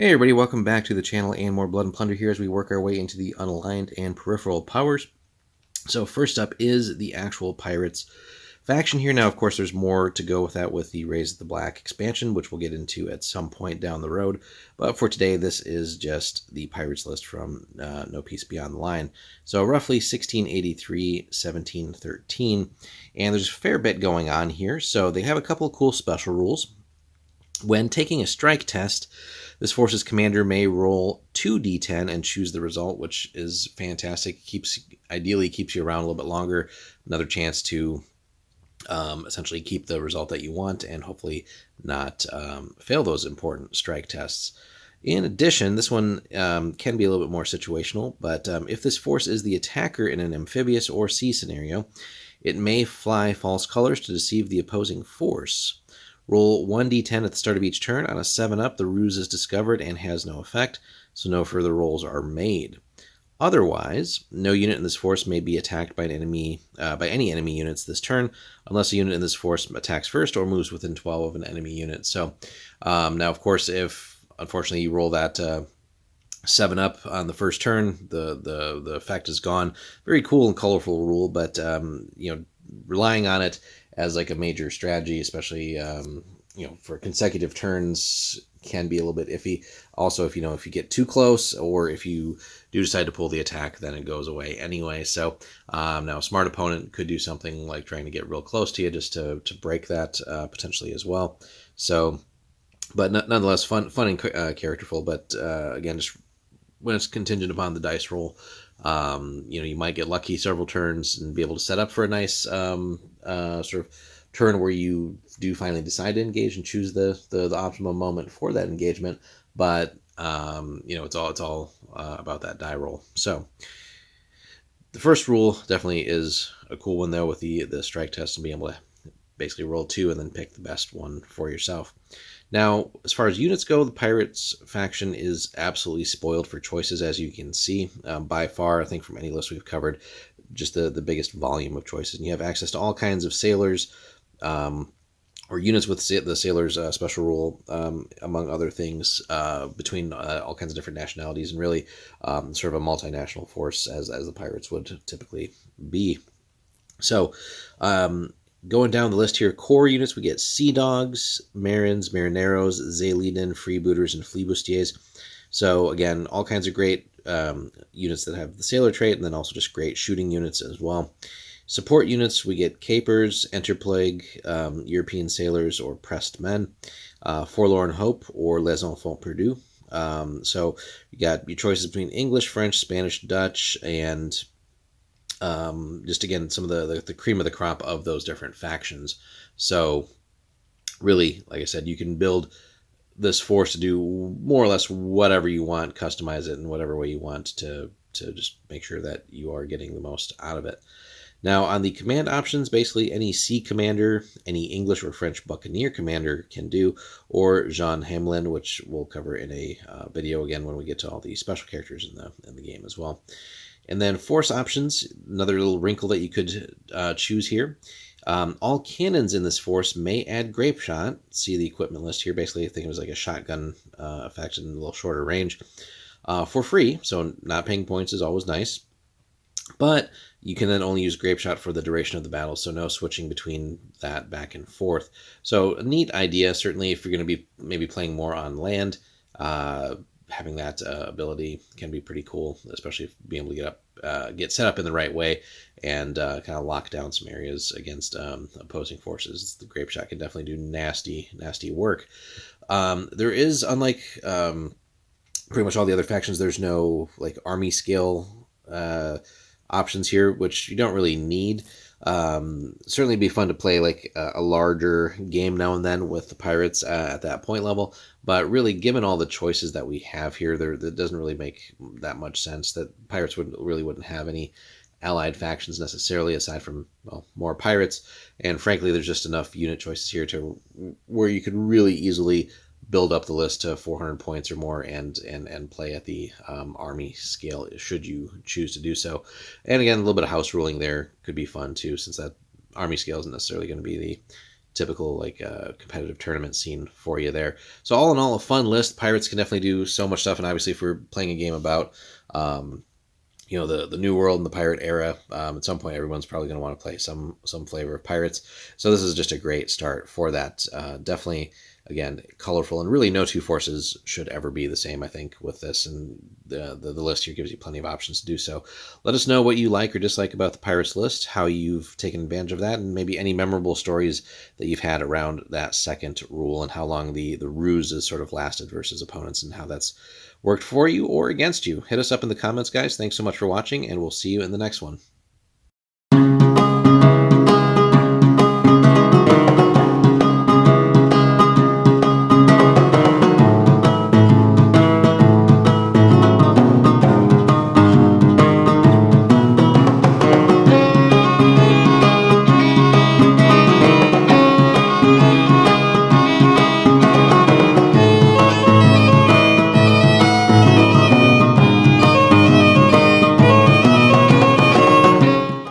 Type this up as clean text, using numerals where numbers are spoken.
Hey everybody, welcome back to the channel and more Blood and Plunder here as we work our way into the unaligned and peripheral powers. So first up is the actual Pirates faction here. Now, of course, there's more to go with that with the Raise of the Black expansion, which we'll get into at some point down the road. But for today, this is just the Pirates list from No Peace Beyond the Line. So roughly 1683, 1713, and there's a fair bit going on here. So they have a couple of cool special rules. When taking a strike test, this force's commander may roll 2d10 and choose the result, which is fantastic. Ideally keeps you around a little bit longer. Another chance to essentially keep the result that you want and hopefully not fail those important strike tests. In addition, this one can be a little bit more situational, but if this force is the attacker in an amphibious or sea scenario, it may fly false colors to deceive the opposing force. Roll 1d10 at the start of each turn. On a 7-up, the ruse is discovered and has no effect, so no further rolls are made. Otherwise, no unit in this force may be attacked by any enemy units this turn, unless a unit in this force attacks first or moves within 12 of an enemy unit. So now, of course, if unfortunately you roll that 7-up on the first turn, the effect is gone. Very cool and colorful rule, but relying on it as like a major strategy, especially for consecutive turns, can be a little bit iffy. Also, if you get too close, or if you do decide to pull the attack, then it goes away anyway. So now a smart opponent could do something like trying to get real close to you just to break that potentially as well. So, but nonetheless, fun and characterful. But again, just when it's contingent upon the dice roll, you might get lucky several turns and be able to set up for a nice sort of turn where you do finally decide to engage and choose the optimum moment for that engagement. But it's all about that die roll. So the first rule definitely is a cool one though, with the strike test and being able to basically roll 2 and then pick the best one for yourself. Now, as far as units go, the Pirates faction is absolutely spoiled for choices, as you can see. By far, I think from any list we've covered, just the biggest volume of choices. And you have access to all kinds of sailors, or units with the sailors' special rule, among other things, between all kinds of different nationalities, and really sort of a multinational force, as the Pirates would typically be. So, going down the list here, core units, we get Sea Dogs, Marins, Marineros, Zaeliden, Freebooters, and Fleebustiers. So again, all kinds of great units that have the sailor trait, and then also just great shooting units as well. Support units, we get Capers, Enterplague, European Sailors, or Pressed Men, Forlorn Hope, or Les Enfants Perdus. So you got your choices between English, French, Spanish, Dutch, and just again, some of the cream of the crop of those different factions. So really, like I said, you can build this force to do more or less whatever you want, customize it in whatever way you want to just make sure that you are getting the most out of it. Now, on the command options, basically any sea commander, any English or French buccaneer commander can do, or Jean Hamelin, which we'll cover in a video again when we get to all the special characters in the game as well. And then force options, another little wrinkle that you could choose here. All cannons in this force may add grape shot. See the equipment list here. Basically, I think it was like a shotgun effect in a little shorter range for free. So not paying points is always nice. But you can then only use grape shot for the duration of the battle, so no switching between that back and forth. So a neat idea, certainly if you're going to be maybe playing more on land. Having that ability can be pretty cool, especially if being able to get set up in the right way and kind of lock down some areas against opposing forces. The grape shot can definitely do nasty work. There is, unlike pretty much all the other factions, there's no like army scale options here, which you don't really need. Certainly be fun to play like a larger game now and then with the Pirates at that point level, but really given all the choices that we have here, that doesn't really make that much sense. That Pirates wouldn't have any allied factions necessarily, aside from more Pirates, and frankly there's just enough unit choices here to where you could really easily build up the list to 400 points or more and play at the army scale should you choose to do so. And again, a little bit of house ruling there could be fun too, since that army scale isn't necessarily going to be typical like competitive tournament scene for you there. So all in all, a fun list. Pirates can definitely do so much stuff, and obviously if we're playing a game about the new world and the pirate era, at some point everyone's probably going to want to play some flavor of pirates. So this is just a great start for that. Definitely, again, colorful, and really no two forces should ever be the same, I think, with this, and the list here gives you plenty of options to do so. Let us know what you like or dislike about the pirates list, how you've taken advantage of that, and maybe any memorable stories that you've had around that second rule, and how long the ruse has sort of lasted versus opponents, and how that's worked for you or against you. Hit us up in the comments, guys. Thanks so much for watching, and we'll see you in the next one.